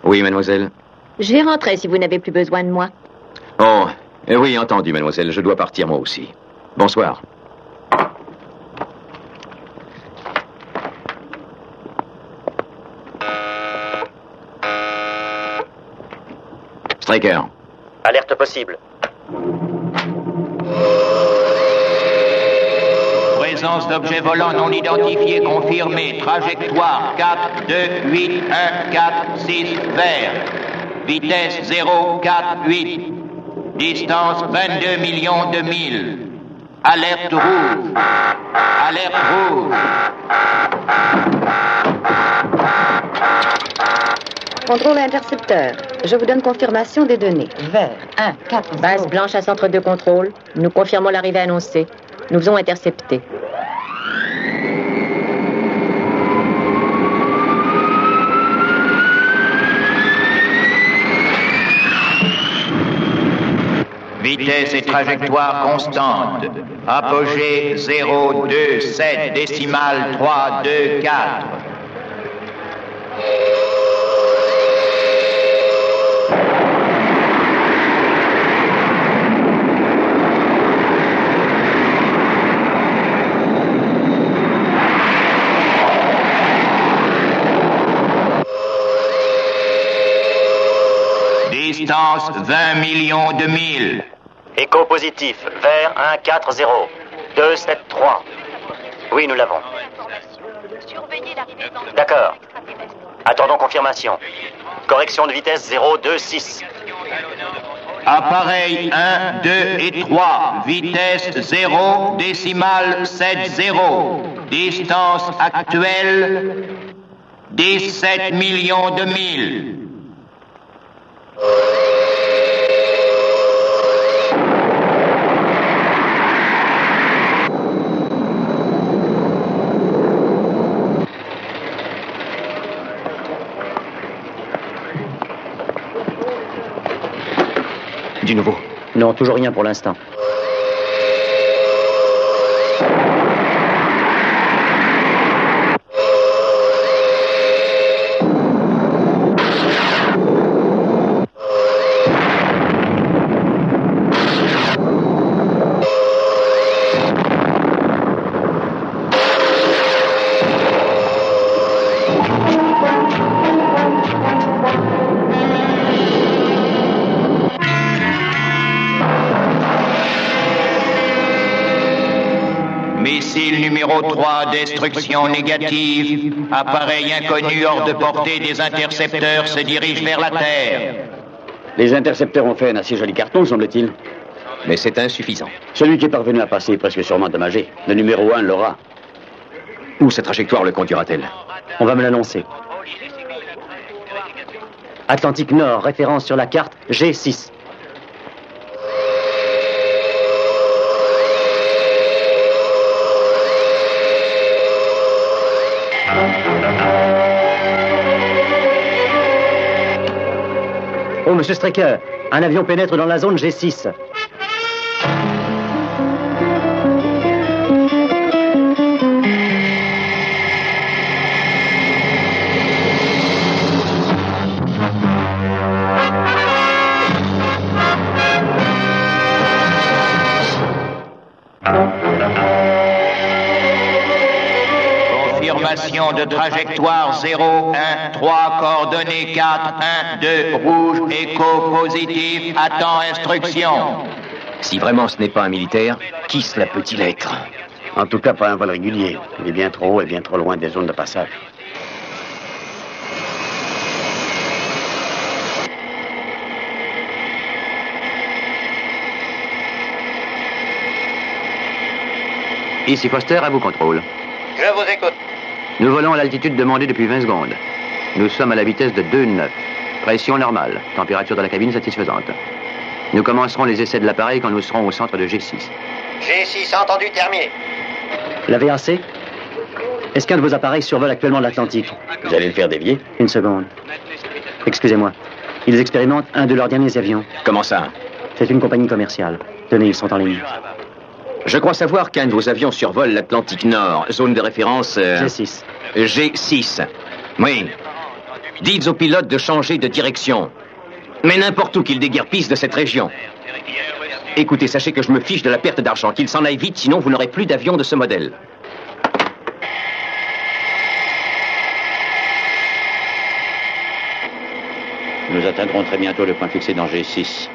Oui, mademoiselle. Je vais rentrer si vous n'avez plus besoin de moi. Oh, oui, entendu, mademoiselle. Je dois partir moi aussi. Bonsoir. Striker. Alerte possible. Présence d'objets volants non identifiés confirmée. Trajectoire 4, 2, 8, 1, 4, 6, vert. Vitesse 0, 4, 8. Distance 22 millions de milles. Alerte rouge. Alerte rouge. Contrôle intercepteur. Je vous donne confirmation des données. Vert 1, 4, Base blanche à centre de contrôle. Nous confirmons l'arrivée annoncée. Nous faisons intercepter. Vitesse et trajectoire constante. Apogée 0, 2, 7, décimale 3, 2, 4. Distance 20 millions de milles. Écho positif. Vert 1, 4, 0. 2, 7, 3. Oui, nous l'avons. D'accord. Attendons confirmation. Correction de vitesse 0, 2, 6. Appareil 1, 2 et 3. Vitesse 0, décimale 7, 0. Distance actuelle 17 millions de milles. Du nouveau? Non, toujours rien pour l'instant. Missile numéro 3, destruction négative. Appareil inconnu hors de portée des intercepteurs se dirige vers la Terre. Les intercepteurs ont fait un assez joli carton, semble-t-il. Mais c'est insuffisant. Celui qui est parvenu à passer est presque sûrement endommagé. Le numéro 1 l'aura. Où cette trajectoire le conduira-t-elle? On va me l'annoncer. Atlantique Nord, référence sur la carte G6. Oh, monsieur Striker, un avion pénètre dans la zone G6. Confirmation de trajectoire 0, 1, 3, coordonnées 4, 1, 2, rouge, écho positif, attend instruction. Si vraiment ce n'est pas un militaire, qui cela peut-il être? En tout cas, pas un vol régulier. Il est bien trop haut et bien trop loin des zones de passage. Ici Foster, à vous contrôle. Je vous écoute. Nous volons à l'altitude demandée depuis 20 secondes. Nous sommes à la vitesse de 2,9. Pression normale. Température de la cabine satisfaisante. Nous commencerons les essais de l'appareil quand nous serons au centre de G6. G6 entendu, terminé. La VAC? Est-ce qu'un de vos appareils survole actuellement l'Atlantique? Vous allez le faire dévier? Une seconde. Excusez-moi. Ils expérimentent un de leurs derniers avions. Comment ça? C'est une compagnie commerciale. Tenez, ils sont en ligne. Je crois savoir qu'un de vos avions survole l'Atlantique Nord, zone de référence... G6. G6. Oui. Dites au pilote de changer de direction. Mais n'importe où qu'il déguerpisse de cette région. Écoutez, sachez que je me fiche de la perte d'argent, qu'il s'en aille vite, sinon vous n'aurez plus d'avion de ce modèle. Nous atteindrons très bientôt le point fixé dans G6.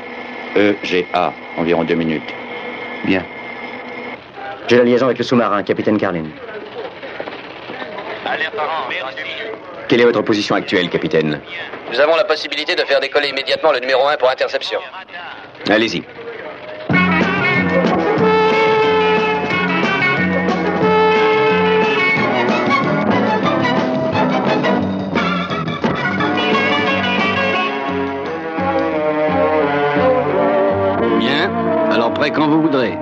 EGA, environ 2 minutes. Bien. J'ai la liaison avec le sous-marin, capitaine Carlin. Quelle est votre position actuelle, capitaine? Nous avons la possibilité de faire décoller immédiatement le numéro 1 pour interception. Allez-y. Bien. Alors prêt quand vous voudrez.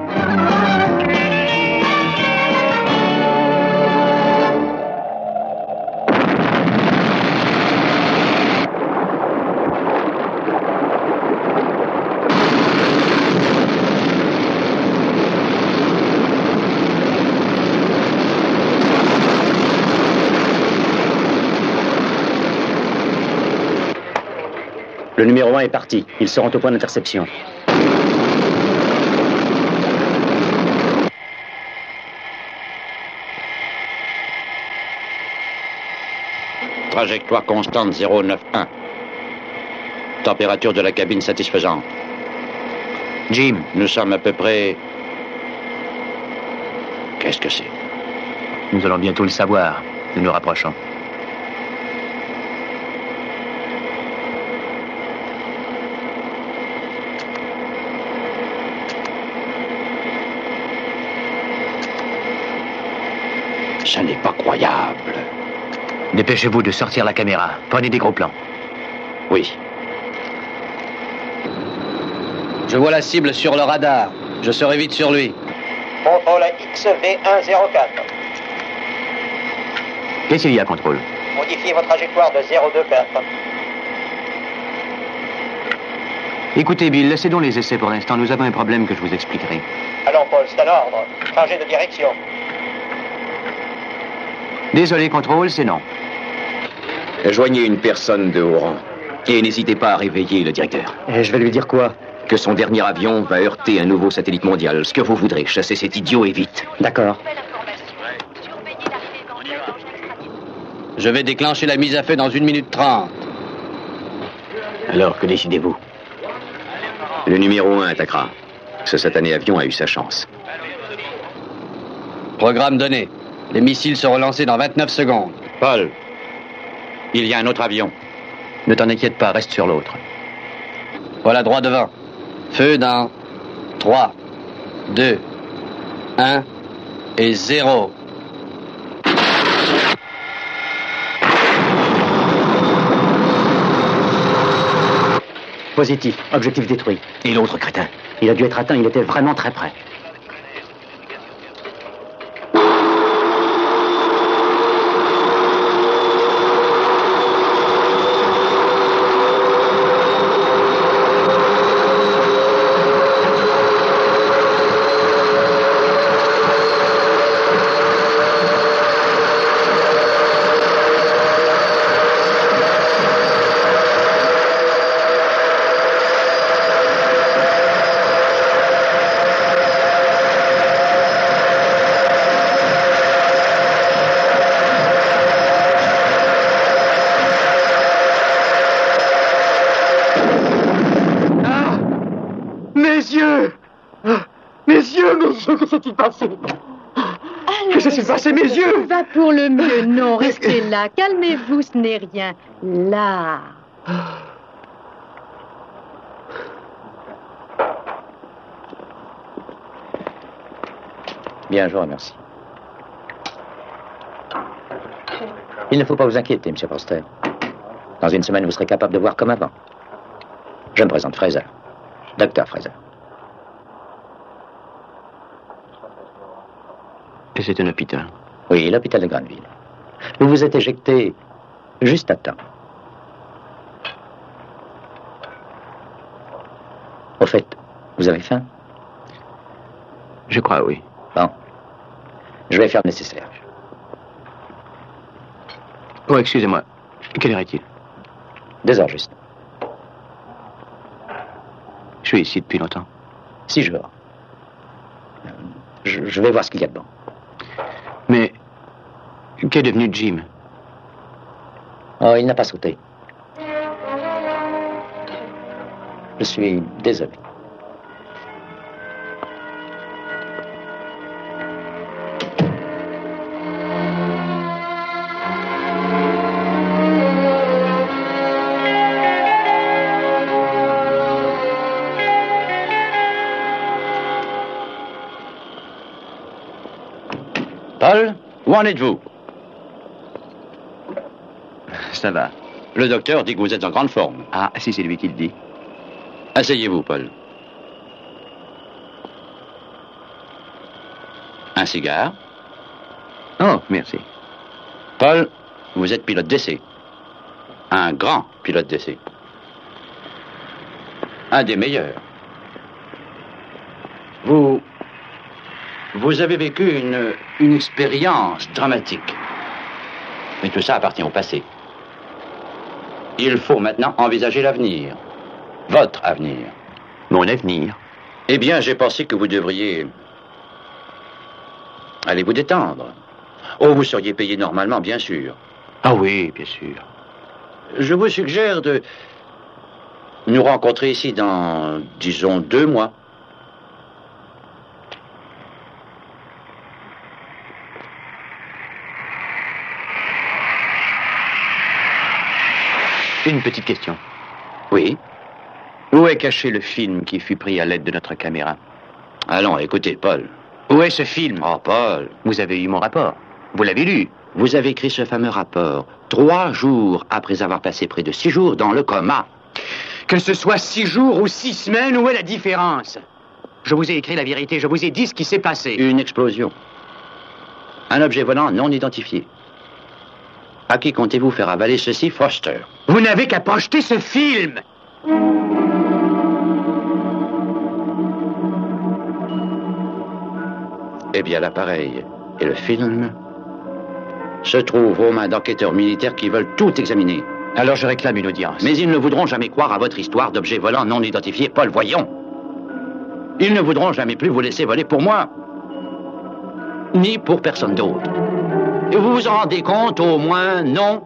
Le numéro 1 est parti. Ils seront au point d'interception. Trajectoire constante 091. Température de la cabine satisfaisante. Jim. Nous sommes à peu près... Qu'est-ce que c'est? Nous allons bientôt le savoir. Nous nous rapprochons. Ce n'est pas croyable. Dépêchez-vous de sortir la caméra. Prenez des gros plans. Oui. Je vois la cible sur le radar. Je serai vite sur lui. Contrôle à XV104. Qu'est-ce qu'il y a, contrôle? Modifiez votre trajectoire de 024. Écoutez, Bill, laissez donc les essais pour l'instant. Nous avons un problème que je vous expliquerai. Allons, Paul, c'est un ordre. Changez de direction. Désolé, contrôle, c'est non. Joignez une personne de haut rang. Et n'hésitez pas à réveiller le directeur. Et je vais lui dire quoi? Que son dernier avion va heurter un nouveau satellite mondial. Ce que vous voudrez. Chassez cet idiot et vite. D'accord. Je vais déclencher la mise à feu dans 1 minute 30. Alors, que décidez-vous? Le numéro 1 attaquera. Ce satané avion a eu sa chance. Programme donné. Les missiles seront lancés dans 29 secondes. Paul, il y a un autre avion. Ne t'en inquiète pas, reste sur l'autre. Voilà droit devant. Feu dans 3, 2, 1 et 0. Positif, objectif détruit. Et l'autre crétin? Il a dû être atteint, il était vraiment très près. Que s'est-il passé? Que s'est-il passé, mes yeux? Tout va pour le mieux. Non, restez là. Calmez-vous, ce n'est rien. Là. Bien, je vous remercie. Il ne faut pas vous inquiéter, M. Foster. Dans 1 semaine, vous serez capable de voir comme avant. Je me présente Fraser. Dr. Fraser. Et c'est un hôpital? Oui, l'hôpital de Granville. Vous vous êtes éjecté juste à temps. Au fait, vous avez faim? Je crois, oui. Bon. Je vais faire le nécessaire. Oh, excusez-moi. Quelle heure est-il? 2 heures juste. Je suis ici depuis longtemps. 6 jours. Je vais voir ce qu'il y a dedans. Mais qu'est devenu Jim? Oh, il n'a pas sauté. Je suis désolé. Paul, où en êtes-vous? Ça va. Le docteur dit que vous êtes en grande forme. Ah, si c'est lui qui le dit. Asseyez-vous, Paul. Un cigare? Oh, merci. Paul, vous êtes pilote d'essai. Un grand pilote d'essai. Un des meilleurs. Vous avez vécu une expérience dramatique. Mais tout ça appartient au passé. Il faut maintenant envisager l'avenir. Votre avenir. Mon avenir. Eh bien, j'ai pensé que vous devriez... Allez vous détendre. Oh, vous seriez payé normalement, bien sûr. Ah oui, bien sûr. Je vous suggère de nous rencontrer ici dans, disons, 2 mois. Une petite question. Oui. Où est caché le film qui fut pris à l'aide de notre caméra? Allons, écoutez, Paul. Où est ce film? Oh, Paul. Vous avez eu mon rapport. Vous l'avez lu. Vous avez écrit ce fameux rapport 3 jours après avoir passé près de 6 jours dans le coma. Que ce soit 6 jours ou 6 semaines, où est la différence? Je vous ai écrit la vérité, je vous ai dit ce qui s'est passé. Une explosion. Un objet volant non identifié. À qui comptez-vous faire avaler ceci, Foster? Vous n'avez qu'à projeter ce film. Eh bien, l'appareil et le film se trouvent aux mains d'enquêteurs militaires qui veulent tout examiner. Alors je réclame une audience. Mais ils ne voudront jamais croire à votre histoire d'objets volants non identifiés, Paul, voyons. Ils ne voudront jamais plus vous laisser voler pour moi, ni pour personne d'autre. Et vous vous en rendez compte, au moins, non?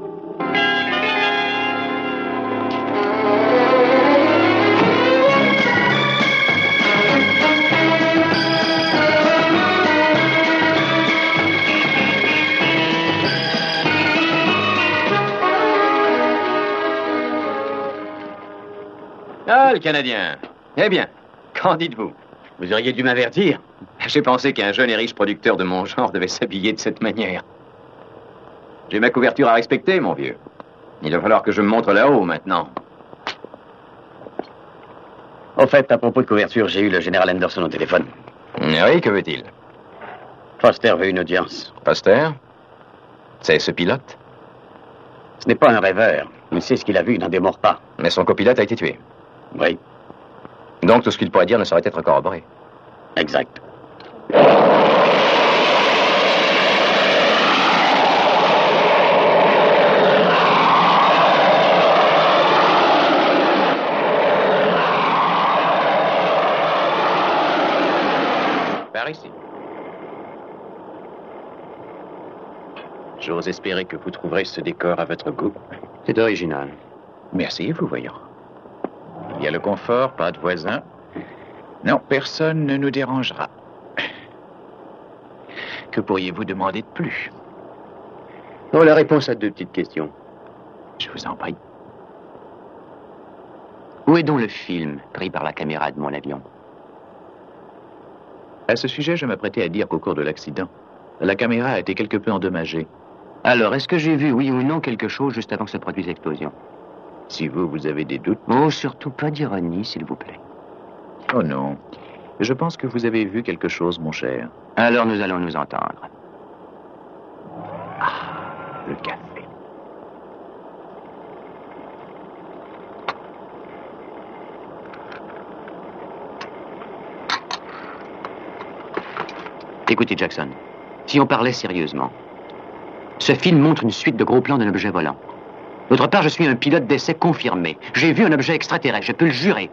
Ah, le Canadien. Eh bien, qu'en dites-vous? Vous auriez dû m'avertir. J'ai pensé qu'un jeune et riche producteur de mon genre devait s'habiller de cette manière. J'ai ma couverture à respecter, mon vieux. Il va falloir que je me montre là-haut, maintenant. Au fait, à propos de couverture, j'ai eu le général Anderson au téléphone. Oui, que veut-il? Foster veut une audience. Foster? C'est ce pilote? Ce n'est pas un rêveur, mais c'est ce qu'il a vu, il n'en démord pas. Mais son copilote a été tué. Oui, Donc tout ce qu'il pourrait dire ne saurait être corroboré. exact. Par ici. J'ose espérer que vous trouverez ce décor à votre goût. C'est original. Merci, vous voyons. Il y a le confort, pas de voisins. Non, personne ne nous dérangera. Que pourriez-vous demander de plus? Oh, la réponse à 2 petites questions. Je vous en prie. Où est donc le film pris par la caméra de mon avion? À ce sujet, je m'apprêtais à dire qu'au cours de l'accident, la caméra a été quelque peu endommagée. Alors, est-ce que j'ai vu, oui ou non, quelque chose juste avant que se produise l'explosion? Si vous avez des doutes... Oh, surtout pas d'ironie, s'il vous plaît. Oh non. Je pense que vous avez vu quelque chose, mon cher. Alors, nous allons nous entendre. Ah, le café. Écoutez, Jackson, si on parlait sérieusement, ce film montre une suite de gros plans d'un objet volant. D'autre part, je suis un pilote d'essai confirmé. J'ai vu un objet extraterrestre, je peux le jurer.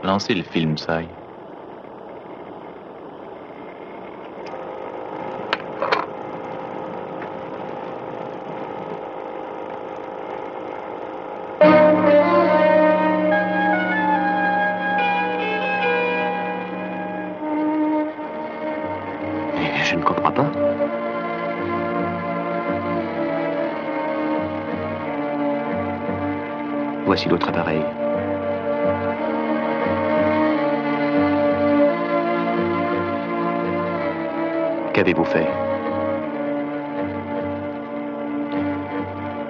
Lancez le film, Sai. Je ne comprends pas. Voici l'autre appareil. Qu'avez-vous fait?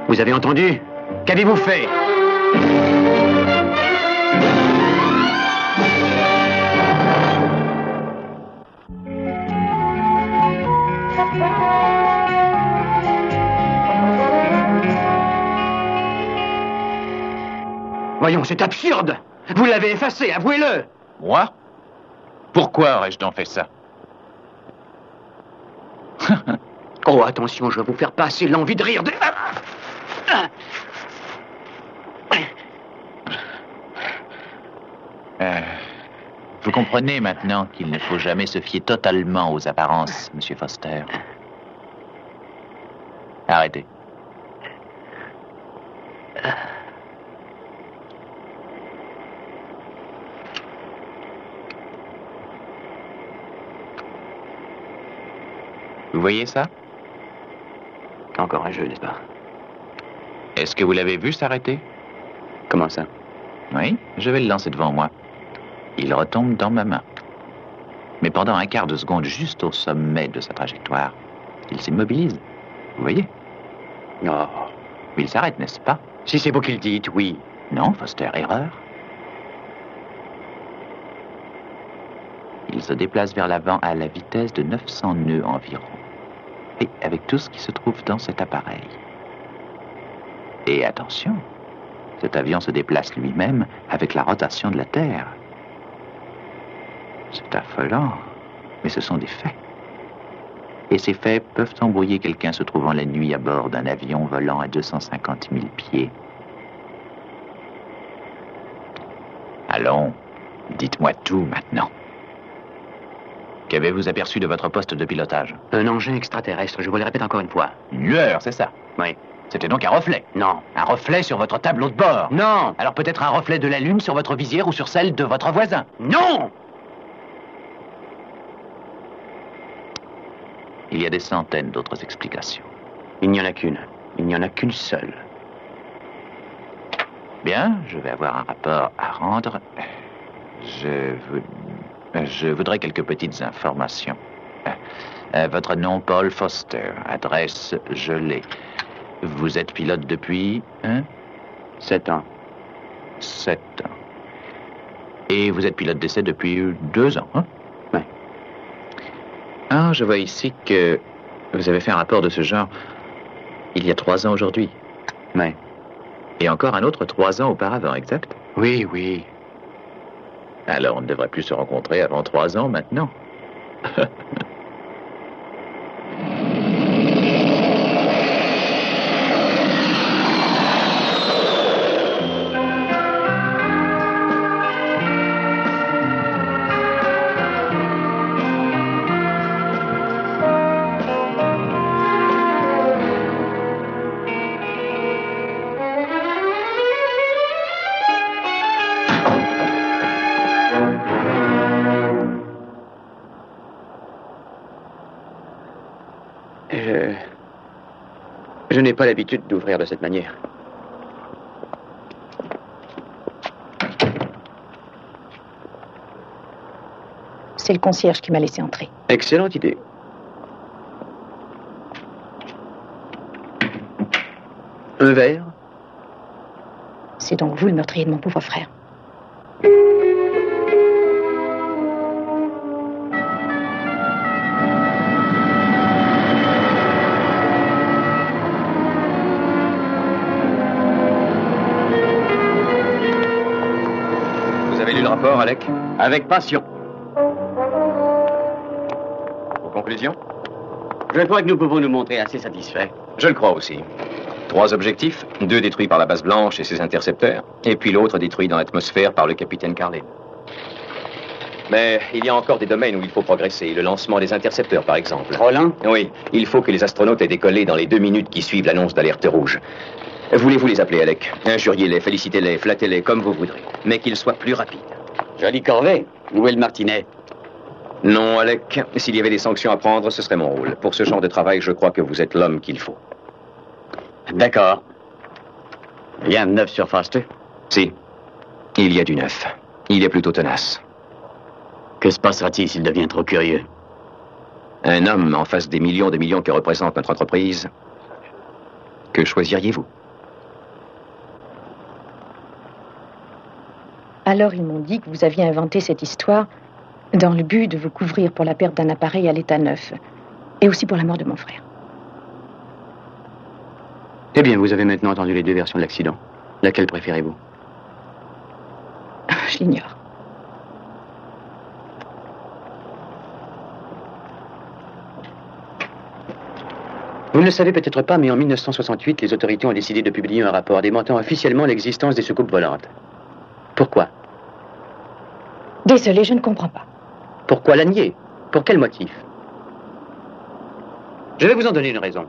Vous avez entendu? Qu'avez-vous fait? Voyons, c'est absurde! Vous l'avez effacé, avouez-le! Moi? Pourquoi aurais-je donc fait ça? Oh, attention, je vais vous faire passer l'envie de rire de... Vous comprenez maintenant qu'il ne faut jamais se fier totalement aux apparences, Monsieur Foster. Arrêtez. Vous voyez ça? Encore un jeu, n'est-ce pas? Est-ce que vous l'avez vu s'arrêter? Comment ça? Oui, je vais le lancer devant moi. Il retombe dans ma main. Mais pendant un quart de seconde, juste au sommet de sa trajectoire, il s'immobilise. Vous voyez? Oh. Il s'arrête, n'est-ce pas? Si c'est vous qui le dites, oui. Non, Foster, erreur. Il se déplace vers l'avant à la vitesse de 900 nœuds environ. Et avec tout ce qui se trouve dans cet appareil. Et attention, cet avion se déplace lui-même avec la rotation de la Terre. C'est affolant, mais ce sont des faits. Et ces faits peuvent embrouiller quelqu'un se trouvant la nuit à bord d'un avion volant à 250 000 pieds. Allons, dites-moi tout maintenant. Qu'avez-vous aperçu de votre poste de pilotage? Un engin extraterrestre, je vous le répète encore une fois. Une lueur, c'est ça? Oui. C'était donc un reflet? Non. Un reflet sur votre tableau de bord? Non. Alors peut-être un reflet de la Lune sur votre visière ou sur celle de votre voisin? Non. Il y a des centaines d'autres explications. Il n'y en a qu'une. Il n'y en a qu'une seule. Bien, je vais avoir un rapport à rendre. Je voudrais quelques petites informations. Votre nom, Paul Foster. Adresse, je l'ai. Vous êtes pilote depuis... 7 ans. 7 ans. Et vous êtes pilote d'essai depuis 2 ans, hein? Oui. Ah, je vois ici que vous avez fait un rapport de ce genre il y a 3 ans aujourd'hui. Oui. Et encore un autre 3 ans auparavant, exact? Oui, oui. Alors, on ne devrait plus se rencontrer avant 3 ans maintenant. Je n'ai pas l'habitude d'ouvrir de cette manière. C'est le concierge qui m'a laissé entrer. Excellente idée. Un verre? C'est donc vous le meurtrier de mon pauvre frère. Vous avez lu le rapport, Alec? Avec passion. Vos conclusions? Je crois que nous pouvons nous montrer assez satisfaits. Je le crois aussi. 3 objectifs, 2 détruits par la base blanche et ses intercepteurs, et puis l'autre détruit dans l'atmosphère par le capitaine Carlin. Mais il y a encore des domaines où il faut progresser. Le lancement des intercepteurs, par exemple. Roland? Oui, il faut que les astronautes aient décollé dans les 2 minutes qui suivent l'annonce d'alerte rouge. Voulez-vous les appeler, Alec? Injuriez-les, félicitez-les, flattez-les, comme vous voudrez. Mais qu'ils soient plus rapides. Jolie corvée. Où est le martinet? Non, Alec, s'il y avait des sanctions à prendre, ce serait mon rôle. Pour ce genre de travail, je crois que vous êtes l'homme qu'il faut. D'accord. Rien de neuf sur Foster? Si. Il y a du neuf. Il est plutôt tenace. Que se passera-t-il s'il devient trop curieux? Un homme en face des millions de millions que représente notre entreprise. Que choisiriez-vous? Alors ils m'ont dit que vous aviez inventé cette histoire dans le but de vous couvrir pour la perte d'un appareil à l'état neuf. Et aussi pour la mort de mon frère. Eh bien, vous avez maintenant entendu les 2 versions de l'accident. Laquelle préférez-vous? Je l'ignore. Vous ne le savez peut-être pas, mais en 1968, les autorités ont décidé de publier un rapport démentant officiellement l'existence des soucoupes volantes. Pourquoi? Désolé, je ne comprends pas. Pourquoi la nier? Pour quel motif? Je vais vous en donner une raison.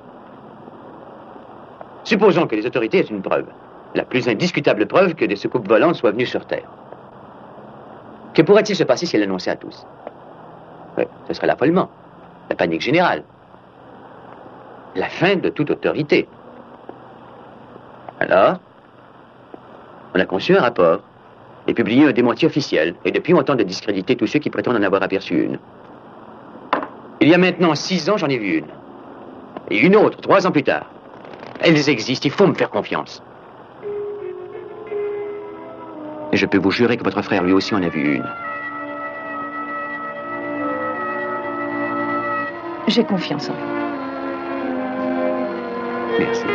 Supposons que les autorités aient une preuve, la plus indiscutable preuve que des soucoupes volantes soient venues sur Terre. Que pourrait-il se passer si elles l'annonçaient à tous? Oui, ce serait l'affolement, la panique générale, la fin de toute autorité. Alors, on a conçu un rapport et publié un démenti officiel, et depuis on tente de discréditer tous ceux qui prétendent en avoir aperçu une. Il y a maintenant 6 ans, j'en ai vu une. Et une autre, 3 ans plus tard. Elles existent, il faut me faire confiance. Et je peux vous jurer que votre frère, lui aussi, en a vu une. J'ai confiance en vous. Merci.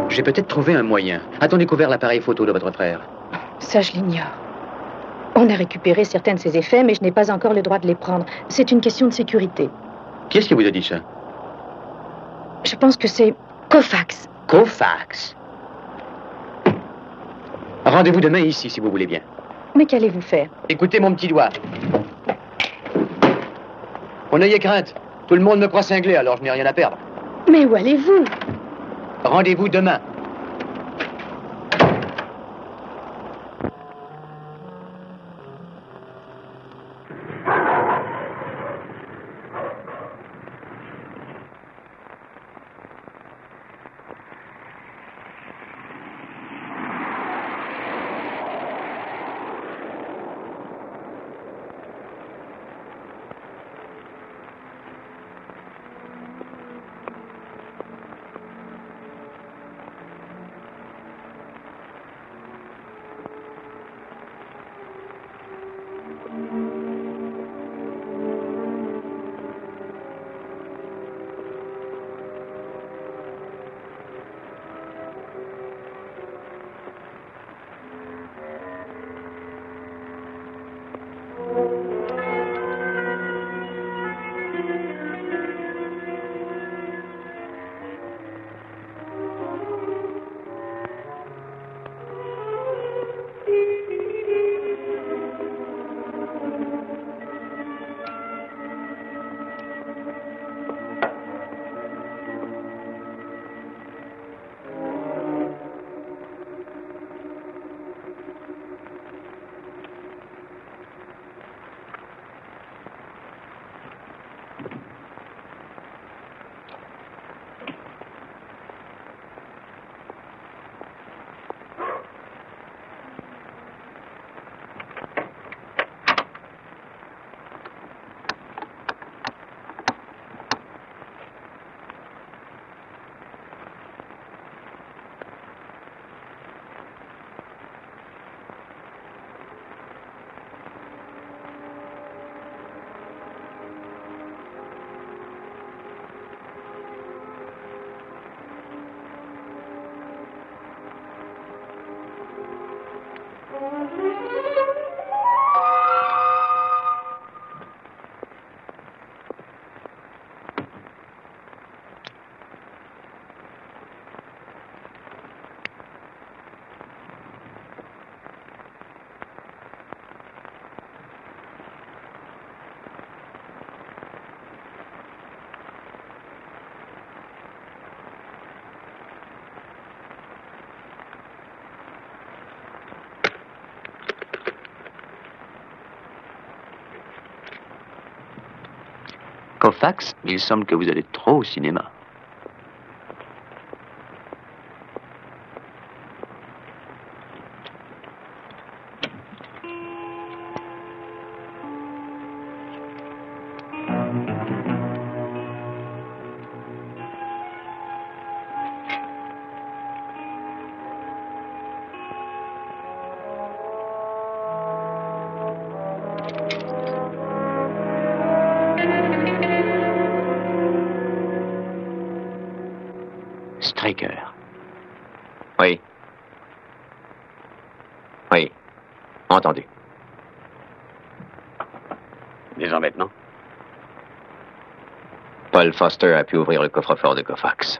J'ai peut-être trouvé un moyen. A-t-on découvert l'appareil photo de votre frère? Ça, je l'ignore. On a récupéré certains de ses effets, mais je n'ai pas encore le droit de les prendre. C'est une question de sécurité. Qui est-ce qui vous a dit ça? Je pense que c'est Koufax. Koufax? Rendez-vous demain ici, si vous voulez bien. Mais qu'allez-vous faire? Écoutez mon petit doigt. On n'ayez crainte. Tout le monde me croit cinglé, alors je n'ai rien à perdre. Mais où allez-vous? Rendez-vous demain. Koufax, il semble que vous allez trop au cinéma. Straker. Oui. Oui. Entendu. Des embêtements? Paul Foster a pu ouvrir le coffre-fort de Koufax.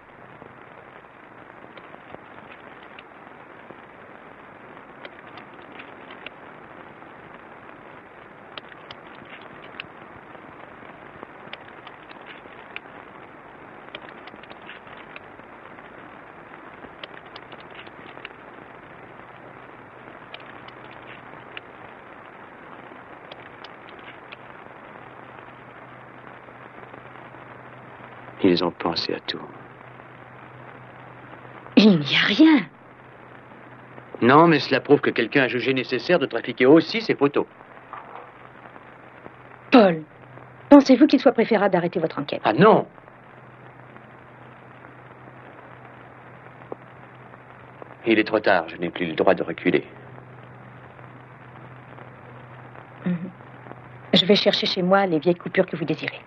Ils ont pensé à tout. Il n'y a rien. Non, mais cela prouve que quelqu'un a jugé nécessaire de trafiquer aussi ces photos. Paul, pensez-vous qu'il soit préférable d'arrêter votre enquête? Ah non! Il est trop tard, je n'ai plus le droit de reculer. Je vais chercher chez moi les vieilles coupures que vous désirez.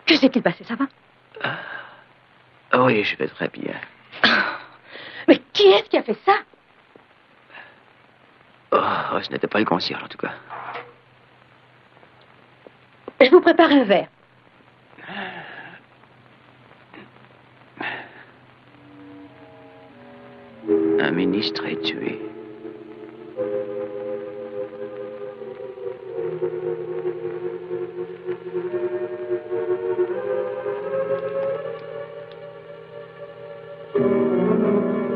Que s'est-il passé, ça va? Oui, je vais très bien. Mais qui est-ce qui a fait ça? Oh, ce n'était pas le concierge, en tout cas. Je vous prépare un verre. Un ministre est tué.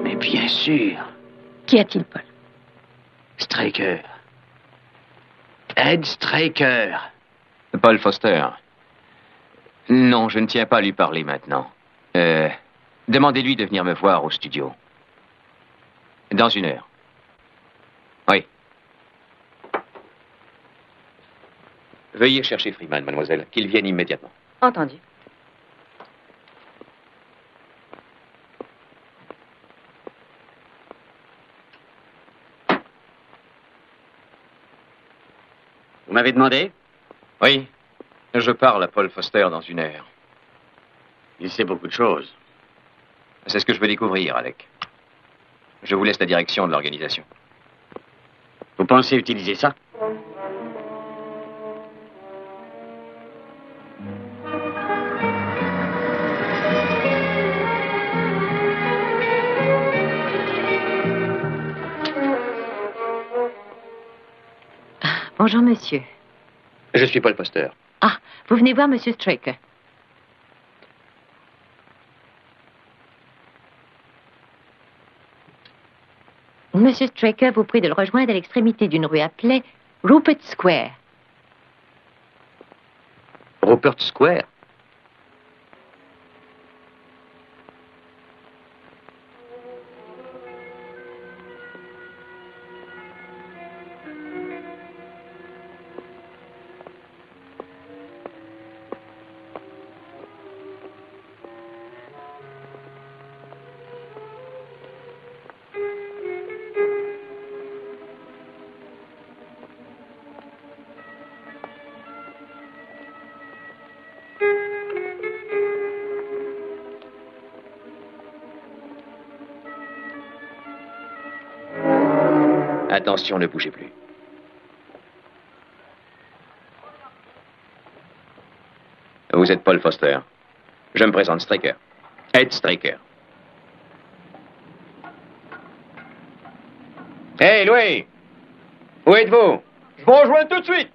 Mais bien sûr. Qu'y a-t-il, Paul? Straker. Ed Straker. Paul Foster. Non, je ne tiens pas à lui parler maintenant. Demandez-lui de venir me voir au studio. Dans 1 heure. Oui. Veuillez chercher Freeman, mademoiselle, qu'il vienne immédiatement. Entendu. Vous m'avez demandé? Oui. Je parle à Paul Foster dans une heure. Il sait beaucoup de choses. C'est ce que je veux découvrir, Alec. Je vous laisse la direction de l'organisation. Vous pensez utiliser ça? Bonjour, monsieur. Je suis Paul Foster. Ah, vous venez voir monsieur Straker. Monsieur Straker vous prie de le rejoindre à l'extrémité d'une rue appelée Rupert Square. Rupert Square? Attention, ne bougez plus. Vous êtes Paul Foster. Je me présente, Straker. Ed Straker. Hey, Louis! Où êtes-vous? Je vous rejoins tout de suite.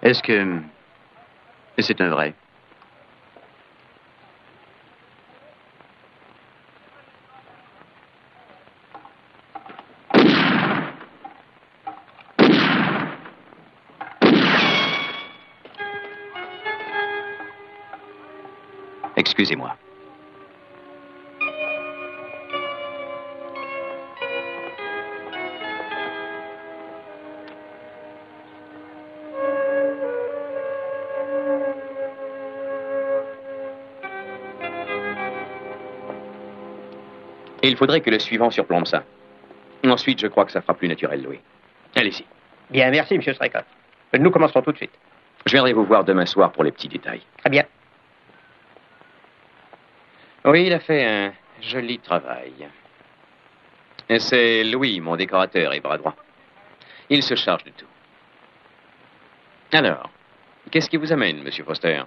Est-ce que c'est un vrai? Excusez-moi. Il faudrait que le suivant surplombe ça. Ensuite, je crois que ça fera plus naturel, Louis. Allez-y. Bien, merci, monsieur Straker. Nous commencerons tout de suite. Je viendrai vous voir demain soir pour les petits détails. Très bien. Oui, il a fait un joli travail. Et c'est Louis, mon décorateur et bras droit. Il se charge de tout. Alors, qu'est-ce qui vous amène, monsieur Foster?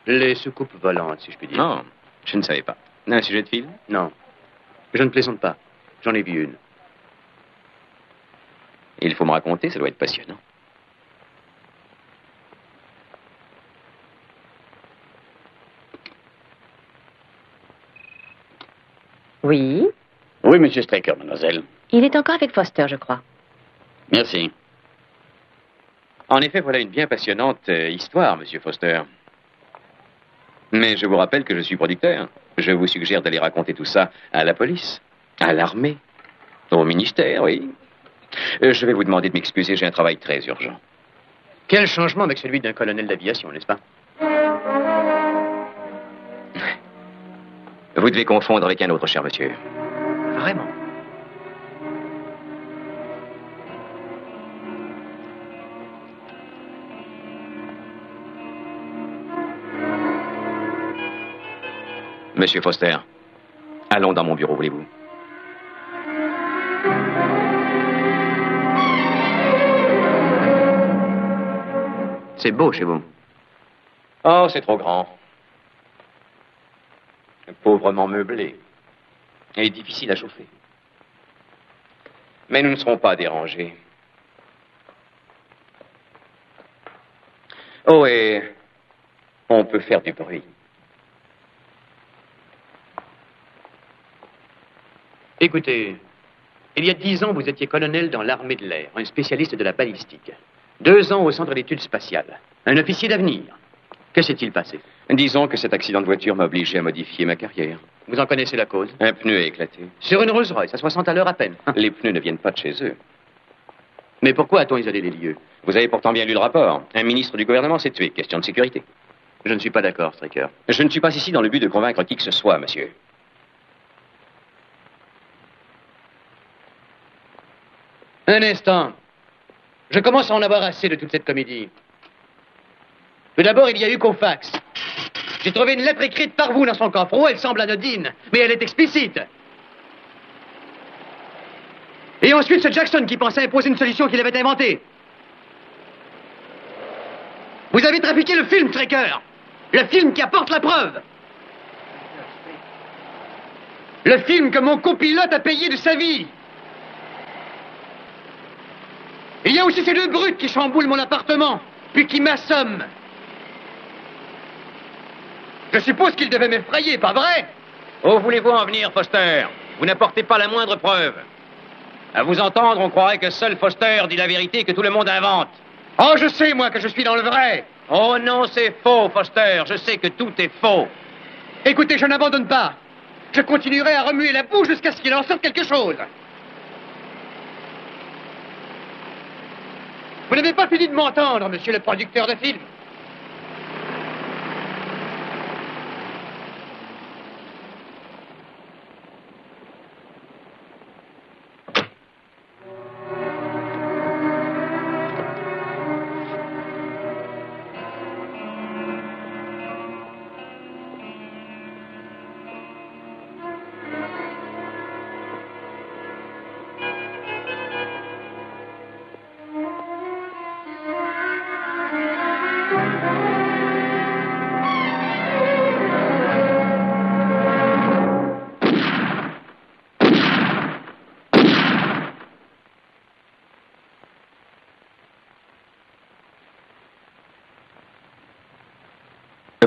Les soucoupes volantes, si je puis dire. Non, je ne savais pas. Un sujet de film? Non. Je ne plaisante pas. J'en ai vu une. Il faut me raconter, ça doit être passionnant. Oui? Oui, monsieur Straker, mademoiselle. Il est encore avec Foster, je crois. Merci. En effet, voilà une bien passionnante histoire, monsieur Foster. Mais je vous rappelle que je suis producteur. Je vous suggère d'aller raconter tout ça à la police, à l'armée, au ministère, oui. Je vais vous demander de m'excuser, j'ai un travail très urgent. Quel changement avec celui d'un colonel d'aviation, n'est-ce pas? Vous devez confondre avec un autre, cher monsieur. Vraiment? Monsieur Foster, allons dans mon bureau, voulez-vous? C'est beau chez vous. Oh, c'est trop grand. Pauvrement meublé. Et difficile à chauffer. Mais nous ne serons pas dérangés. Oh, et on peut faire du bruit. Écoutez, il y a 10 ans, vous étiez colonel dans l'armée de l'air, un spécialiste de la balistique. 2 ans au centre d'études spatiales, un officier d'avenir. Que s'est-il passé? Disons que cet accident de voiture m'a obligé à modifier ma carrière. Vous en connaissez la cause? Un pneu a éclaté. Sur une Rolls-Royce, à 60 à l'heure à peine. Les pneus ne viennent pas de chez eux. Mais pourquoi a-t-on isolé les lieux? Vous avez pourtant bien lu le rapport. Un ministre du gouvernement s'est tué. Question de sécurité. Je ne suis pas d'accord, Straker. Je ne suis pas ici dans le but de convaincre qui que ce soit, monsieur. Un instant. Je commence à en avoir assez de toute cette comédie. Tout d'abord, il y a eu Koufax. J'ai trouvé une lettre écrite par vous dans son coffre. Oh, elle semble anodine, mais elle est explicite. Et ensuite, ce Jackson qui pensait imposer une solution qu'il avait inventée. Vous avez trafiqué le film, Straker. Le film qui apporte la preuve. Le film que mon copilote a payé de sa vie. Il y a aussi ces deux brutes qui chamboulent mon appartement, puis qui m'assomment. Je suppose qu'ils devaient m'effrayer, pas vrai? Où voulez-vous en venir, Foster? Vous n'apportez pas la moindre preuve. À vous entendre, on croirait que seul Foster dit la vérité et que tout le monde invente. Oh, je sais, moi, que je suis dans le vrai. Oh non, c'est faux, Foster. Je sais que tout est faux. Écoutez, je n'abandonne pas. Je continuerai à remuer la boue jusqu'à ce qu'il en sorte quelque chose. Vous n'avez pas fini de m'entendre, monsieur le producteur de film.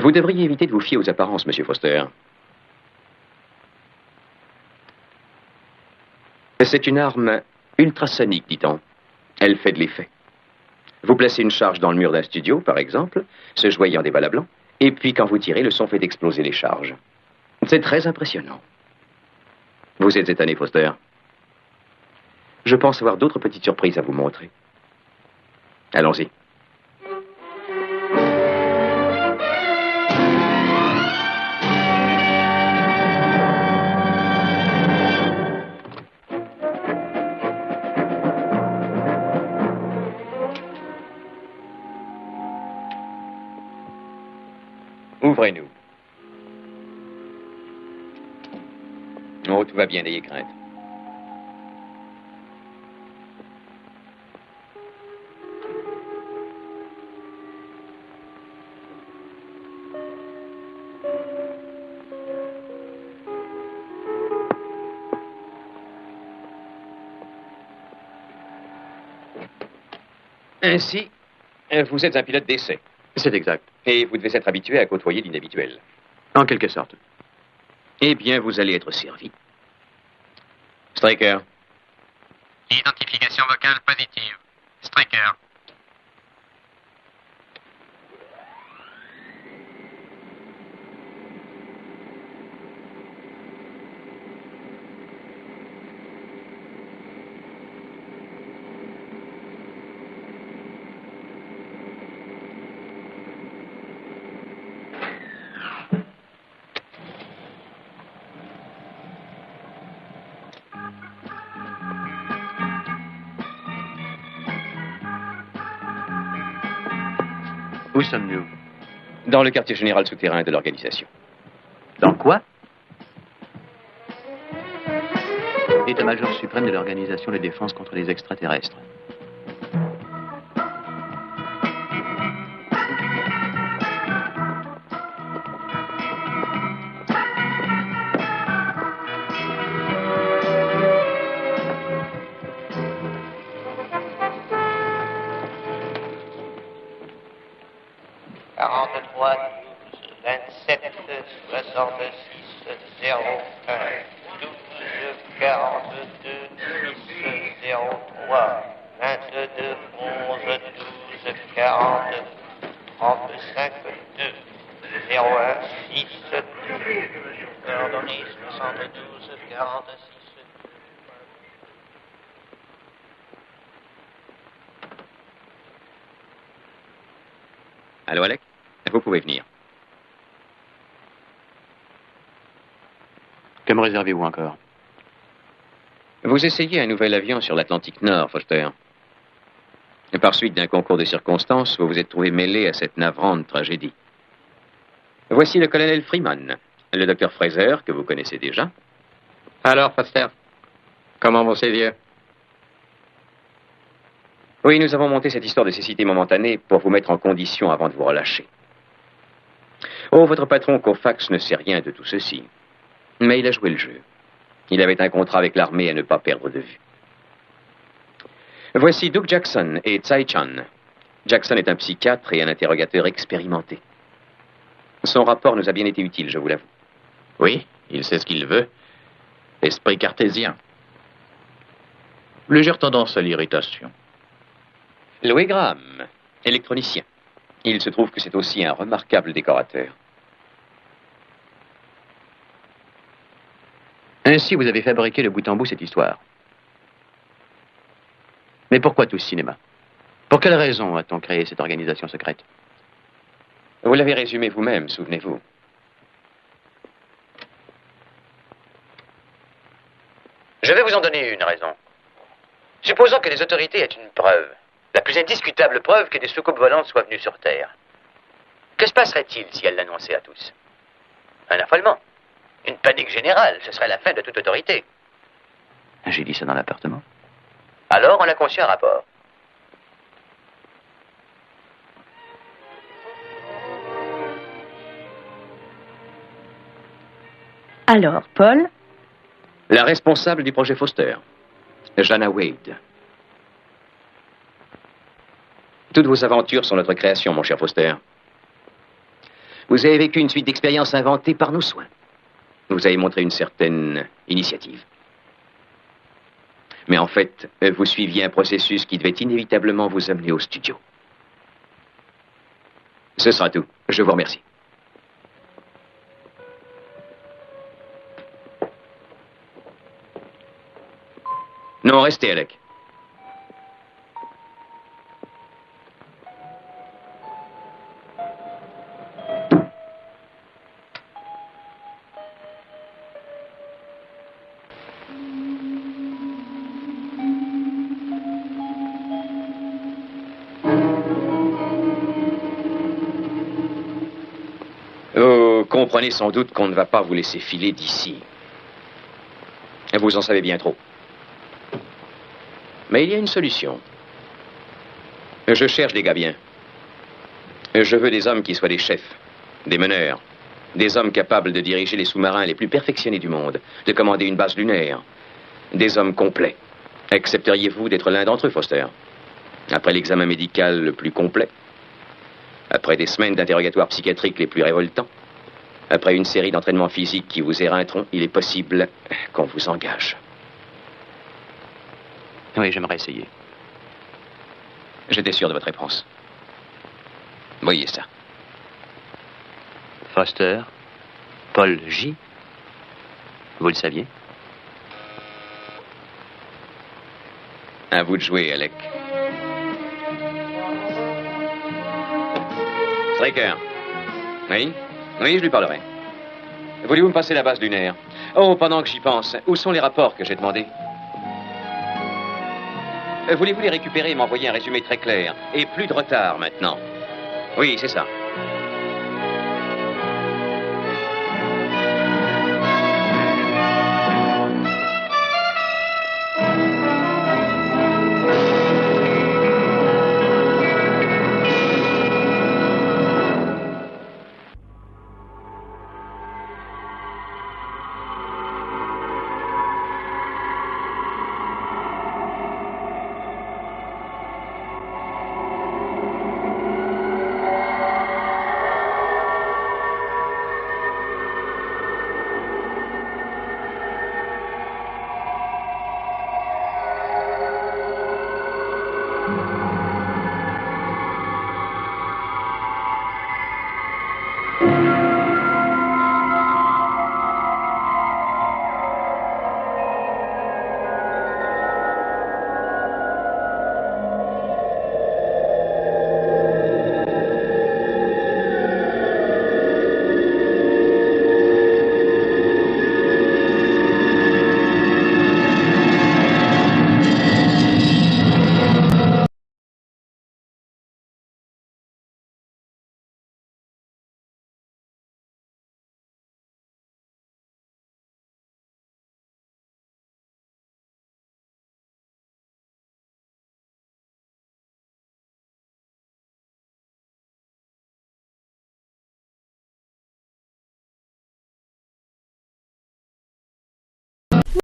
Vous devriez éviter de vous fier aux apparences, monsieur Foster. C'est une arme ultrasonique, dit-on. Elle fait de l'effet. Vous placez une charge dans le mur d'un studio, par exemple, se joignant des balles à blanc, et puis quand vous tirez, le son fait exploser les charges. C'est très impressionnant. Vous êtes étonné, Foster. Je pense avoir d'autres petites surprises à vous montrer. Allons-y. Ouvrez-nous. Oh, tout va bien, n'ayez crainte. Ainsi, vous êtes un pilote d'essai. C'est exact. Et vous devez être habitué à côtoyer l'inhabituel. En quelque sorte. Eh bien, vous allez être servi. Straker. Identification vocale positive. Straker. Où sommes-nous? Dans le quartier général souterrain de l'organisation. Dans quoi? État-major suprême de l'Organisation de défense contre les extraterrestres. Allô, Alec? Vous pouvez venir. me réservez-vous encore? Vous essayez un nouvel avion sur l'Atlantique Nord, Foster. Et par suite d'un concours de circonstances, vous vous êtes trouvé mêlé à cette navrante tragédie. Voici le colonel Freeman, le docteur Fraser, que vous connaissez déjà. Alors, Foster, comment vont ces vieux? Oui, nous avons monté cette histoire de cécité momentanée pour vous mettre en condition avant de vous relâcher. Oh, votre patron Koufax ne sait rien de tout ceci. Mais il a joué le jeu. Il avait un contrat avec l'armée à ne pas perdre de vue. Voici Doug Jackson et Tsai Chan. Jackson est un psychiatre et un interrogateur expérimenté. Son rapport nous a bien été utile, je vous l'avoue. Oui, il sait ce qu'il veut. Esprit cartésien. Légère tendance à l'irritation. Louis Graham, électronicien. Il se trouve que c'est aussi un remarquable décorateur. Ainsi, vous avez fabriqué de bout en bout cette histoire. Mais pourquoi tout ce cinéma? Pour quelle raison a-t-on créé cette organisation secrète? Vous l'avez résumé vous-même, souvenez-vous. Je vais vous en donner une raison. Supposons que les autorités aient une preuve. La plus indiscutable preuve que des soucoupes volantes soient venues sur Terre. Que se passerait-il si elles l'annonçaient à tous? Un affolement. Une panique générale. Ce serait la fin de toute autorité. J'ai dit ça dans l'appartement. Alors, on a conçu un rapport. Alors, Paul? La responsable du projet Foster, Jana Wade. Toutes vos aventures sont notre création, mon cher Foster. Vous avez vécu une suite d'expériences inventées par nos soins. Vous avez montré une certaine initiative. Mais en fait, vous suiviez un processus qui devait inévitablement vous amener au studio. Ce sera tout. Je vous remercie. Non, restez, Alec. Vous comprenez sans doute qu'on ne va pas vous laisser filer d'ici. Vous en savez bien trop. Mais il y a une solution. Je cherche des gars bien. Je veux des hommes qui soient des chefs, des meneurs, des hommes capables de diriger les sous-marins les plus perfectionnés du monde, de commander une base lunaire, des hommes complets. Accepteriez-vous d'être l'un d'entre eux, Foster? Après l'examen médical le plus complet, après des semaines d'interrogatoire psychiatrique les plus révoltants, après une série d'entraînements physiques qui vous éreinteront, il est possible qu'on vous engage. Oui, j'aimerais essayer. J'étais sûr de votre réponse. Voyez ça. Foster, Paul J. Vous le saviez? À vous de jouer, Alec. Striker. Oui? Oui, je lui parlerai. Voulez-vous me passer la base lunaire? Oh, pendant que j'y pense, où sont les rapports que j'ai demandés? Voulez-vous les récupérer et m'envoyer un résumé très clair? Et plus de retard, maintenant. Oui, c'est ça.